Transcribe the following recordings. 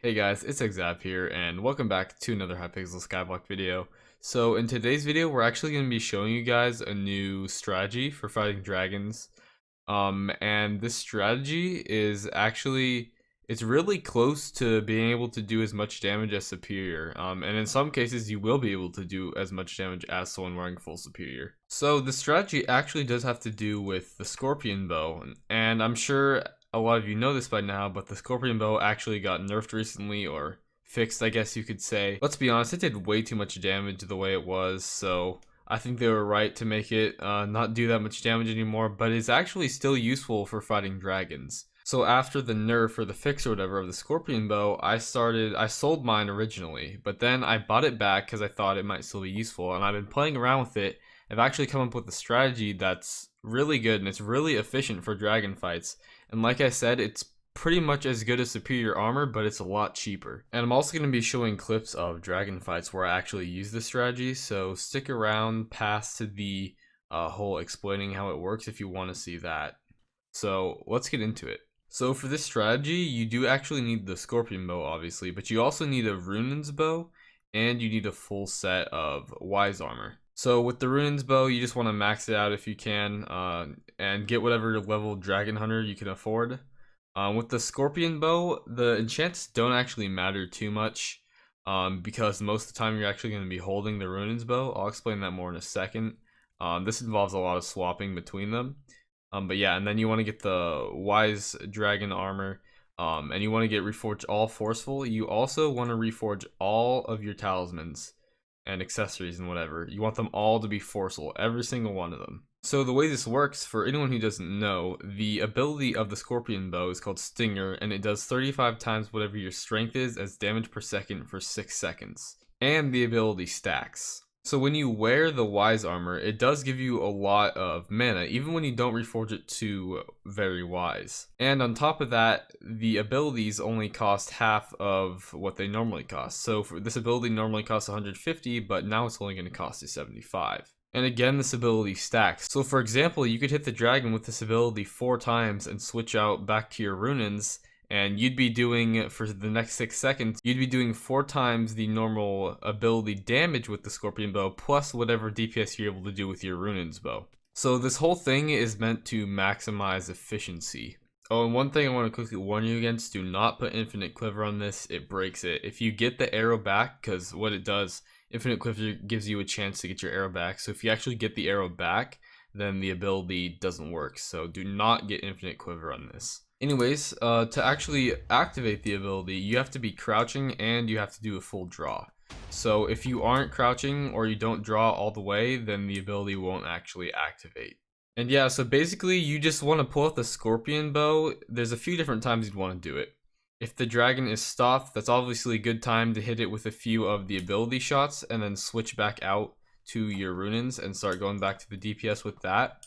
Hey guys, it's Exap here, and welcome back to another Hypixel SkyBlock video. So in today's video, we're actually going to be showing you guys a new strategy for fighting dragons. And this strategy is actually, it's really close to being able to do as much damage as Superior. And in some cases, you will be able to do as much damage as someone wearing full Superior. So the strategy actually does have to do with the Scorpion Bow, and I'm sure a lot of you know this by now, but the Scorpion Bow actually got nerfed recently, or fixed, I guess you could say. Let's be honest, it did way too much damage the way it was, so I think they were right to make it not do that much damage anymore, but it's actually still useful for fighting dragons. So after the nerf or the fix or whatever of the Scorpion Bow, I sold mine originally, but then I bought it back because I thought it might still be useful, and I've been playing around with it. I've actually come up with a strategy that's really good and it's really efficient for dragon fights. And like I said, it's pretty much as good as Superior Armor, but it's a lot cheaper. And I'm also going to be showing clips of dragon fights where I actually use this strategy, so stick around past to the whole explaining how it works if you want to see that. So let's get into it. So for this strategy, you do actually need the Scorpion Bow, obviously, but you also need a Runin's Bow, and you need a full set of Wise Armor. So with the Runin's Bow, you just want to max it out if you can, and get whatever level Dragon Hunter you can afford. With the Scorpion Bow, the enchants don't actually matter too much, because most of the time you're actually going to be holding the Runin's Bow. I'll explain that more in a second. This involves a lot of swapping between them. But yeah, and then you want to get the Wise Dragon Armor, and you want to get Reforged all Forceful. You also want to reforge all of your talismans and accessories and whatever. You want them all to be forceful, every single one of them. So the way this works, for anyone who doesn't know, the ability of the Scorpion Bow is called Stinger, and it does 35 times whatever your strength is as damage per second for 6 seconds. And the ability stacks. So when you wear the Wise Armor, it does give you a lot of mana, even when you don't reforge it to very Wise. And on top of that, the abilities only cost half of what they normally cost. So for this ability normally costs 150, but now it's only going to cost you 75. And again, this ability stacks. So for example, you could hit the dragon with this ability 4 times and switch out back to your Runins, and you'd be doing, for the next 6 seconds, you'd be doing 4 times the normal ability damage with the Scorpion Bow, plus whatever DPS you're able to do with your Runin's Bow. So this whole thing is meant to maximize efficiency. Oh, and one thing I want to quickly warn you against, do not put Infinite Quiver on this, it breaks it. If you get the arrow back, because what it does, Infinite Quiver gives you a chance to get your arrow back, so if you actually get the arrow back, then the ability doesn't work, so do not get Infinite Quiver on this. Anyways, to actually activate the ability, you have to be crouching and you have to do a full draw. So if you aren't crouching or you don't draw all the way, then the ability won't actually activate. And yeah, so basically you just want to pull out the Scorpion Bow. There's a few different times you'd want to do it. If the dragon is stopped, that's obviously a good time to hit it with a few of the ability shots and then switch back out to your Runins and start going back to the DPS with that.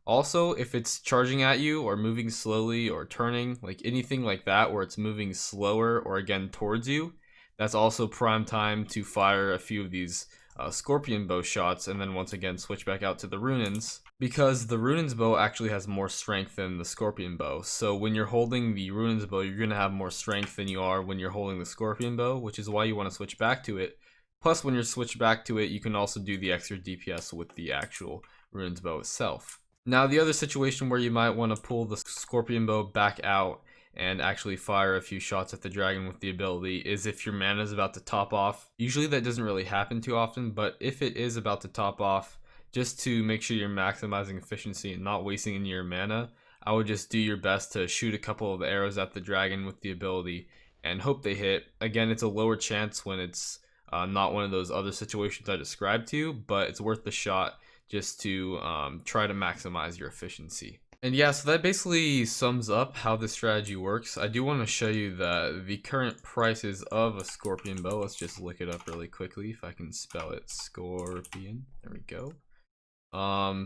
Also, if it's charging at you or moving slowly or turning, like anything like that where it's moving slower or again towards you, that's also prime time to fire a few of these Scorpion Bow shots and then once again switch back out to the Runins, because the Runin's Bow actually has more strength than the Scorpion Bow. So when you're holding the Runin's Bow, you're going to have more strength than you are when you're holding the Scorpion Bow, which is why you want to switch back to it. Plus, when you're switched back to it, you can also do the extra DPS with the actual Runin's Bow itself. Now, the other situation where you might want to pull the Scorpion Bow back out and actually fire a few shots at the dragon with the ability is if your mana is about to top off. Usually that doesn't really happen too often, but if it is about to top off, just to make sure you're maximizing efficiency and not wasting any of your mana, I would just do your best to shoot a couple of arrows at the dragon with the ability and hope they hit. Again, it's a lower chance when it's not one of those other situations I described to you, but it's worth the shot just to try to maximize your efficiency. And yeah, so that basically sums up how this strategy works. I do want to show you the current prices of a Scorpion Bow. Let's just look it up really quickly if I can spell it. Scorpion. There we go.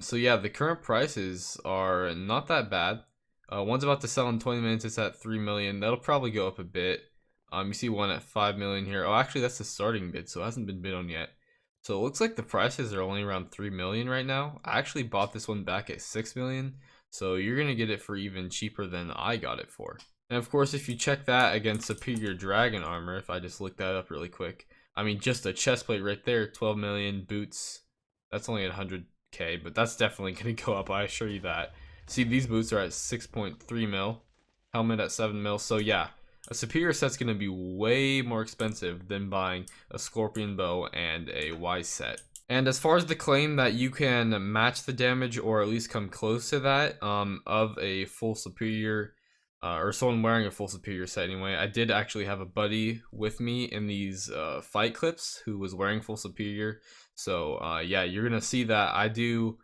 So yeah, the current prices are not that bad. One's about to sell in 20 minutes. It's at 3 million. That'll probably go up a bit. You see one at 5 million here. Oh, actually that's the starting bid, so it hasn't been bid on yet. So it looks like the prices are only around 3 million right now. I actually bought this one back at 6 million. So you're going to get it for even cheaper than I got it for. And of course, if you check that against superior dragon armor, if I just look that up really quick, I mean, just a chest plate right there, 12 million boots. That's only at 100k, but that's definitely going to go up, I assure you that. See, these boots are at 6.3 mil, helmet at 7 mil. So yeah, a superior set's going to be way more expensive than buying a scorpion bow and a Y set. And as far as the claim that you can match the damage or at least come close to that of a full superior, or someone wearing a full superior set anyway, I did actually have a buddy with me in these fight clips who was wearing full superior. So yeah, you're gonna see that I do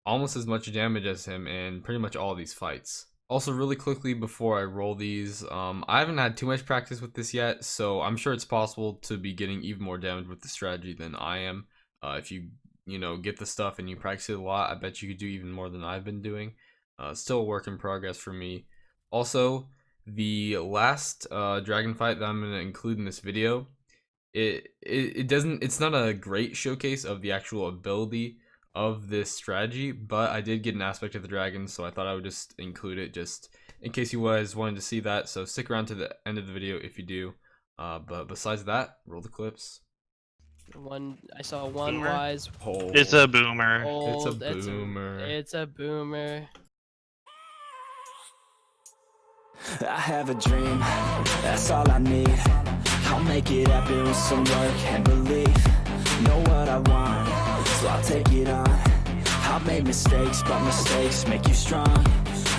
almost as much damage as him in pretty much all these fights. Also, really quickly before I roll these, I haven't had too much practice with this yet, so I'm sure it's possible to be getting even more damage with the strategy than I am. If you get the stuff and you practice it a lot, I bet you could do even more than I've been doing. Still a work in progress for me. Also, the last dragon fight that I'm going to include in this video, it's not a great showcase of the actual ability of this strategy, but I did get an aspect of the dragon, so I thought I would just include it just in case you guys wanted to see that. So stick around to the end of the video if you do. But besides that, roll the clips. I saw one Boomer? wise. Oh, It's a boomer. Old, it's a boomer. It's a boomer. I have a dream, that's all I need. I'll make it happen with some work and belief. Know what I want, so I'll take it on. I've made mistakes, but mistakes make you strong.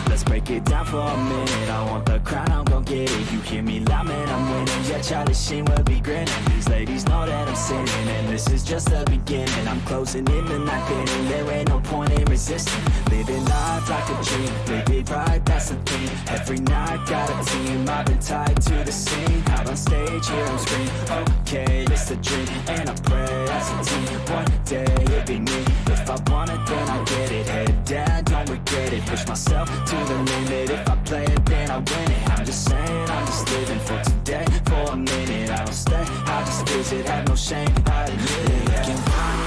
Let's break it down for a minute. I want the crown, I'm gon' get it. You hear me loud, man, I'm winning. Yeah, Charlie Sheen will be grinning. These ladies know that I'm sinning, and this is just the beginning. I'm closing in the night inning. There ain't no point in resisting. Living life like a dream, live it right, that's the thing. Every night, got a team, I've been tied to the scene. Out on stage, here I'm screaming. Okay, it's a dream, and I pray as a team. One day, it'll be me. If I want it, then I get it. Head down, don't regret it. Push myself to the limit. If I play it, then I win it. I'm just saying, I'm just living for today. For a minute, I don't stay, I just visit. Have no shame, I admit it. Looking right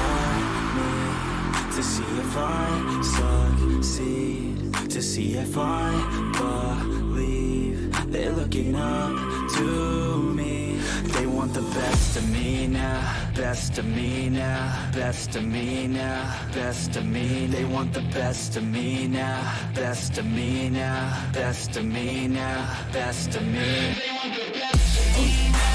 at me to see if I succeed, to see if I believe. They're looking up to me. They want the best of me now, best of me now, best of me now, best of me. They want the best of me now, best of me now, best of me now, best of me. They want the best of me now.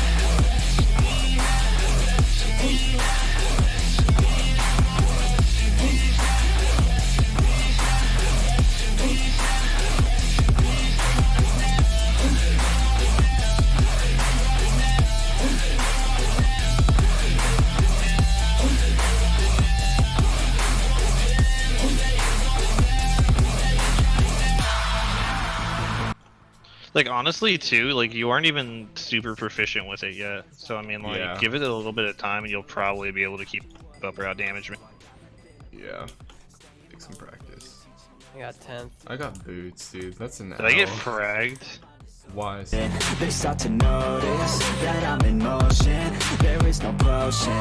Like, honestly, too, like, you aren't even super proficient with it yet. So, I mean, like, Yeah. give it a little bit of time and you'll probably be able to keep up or out damage. Yeah, take some practice. I got 10th. I got boots, dude. That's an Did I get L. fragged? Why? They start to notice that I'm in motion. There is no potion,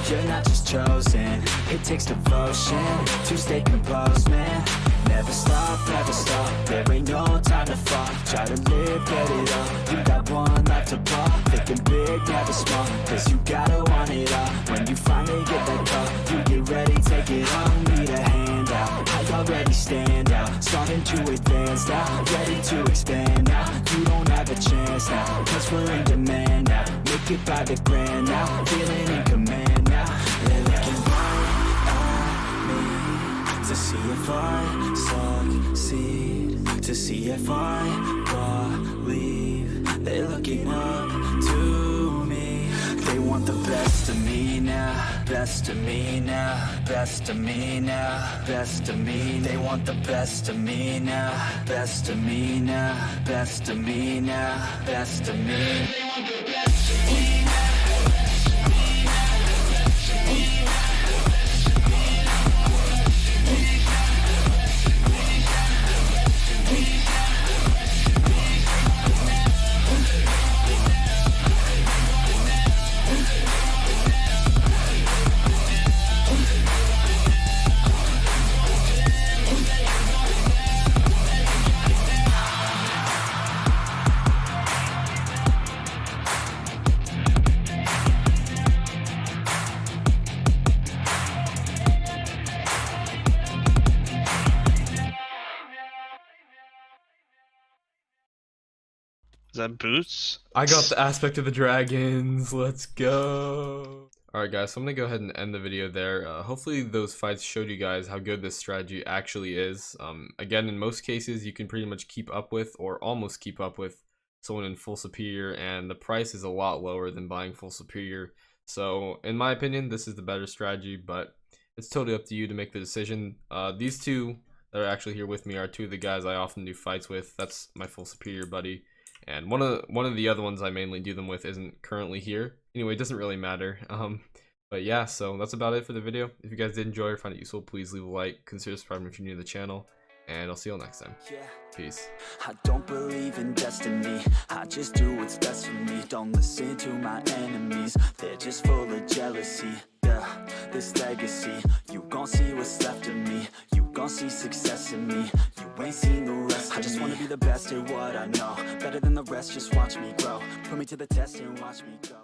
you're not just chosen. It takes devotion to stay composed, man. Never stop, never stop. There ain't no time to fall. Try to live, get it up. You got one life to ball. Thinking big, never small. Cause you gotta want it all. When you finally get that call, you get ready, take it on. Need a handout, I already stand out. Starting to advance now, ready to expand now. You don't have a chance now, cause we're in demand now. Make it by the grand now, feeling in command now. They're looking right at me to see if I succeed, to see if I believe. They're looking up to me. They want the best of me now, best of me now, best of me now, best of me. They want the best of me now, best of me now, best of me now, best of me. They want the best of me now. that boots? I got the aspect of the dragons. Let's go. Alright guys, so I'm going to go ahead and end the video there. Hopefully those fights showed you guys how good this strategy actually is. Again, in most cases, you can pretty much keep up with, or almost keep up with, someone in full superior, and the price is a lot lower than buying full superior. So, in my opinion, this is the better strategy, but it's totally up to you to make the decision. These two that are actually here with me are two of the guys I often do fights with. That's my full superior buddy. And one of the other ones I mainly do them with isn't currently here. Anyway, it doesn't really matter. But yeah, so that's about it for the video. If you guys did enjoy or find it useful, please leave a like, consider subscribing if you're new to the channel, and I'll see you all next time. Peace. I don't believe in destiny, I just do what's best for me. Don't listen to my enemies, they're just full of jealousy. Yeah, this legacy, you gon' see what's left of me. You gon' see success in me, you ain't seen the rest of me. I just wanna be the best at what I know, better than the rest, just watch me grow. Put me to the test and watch me go.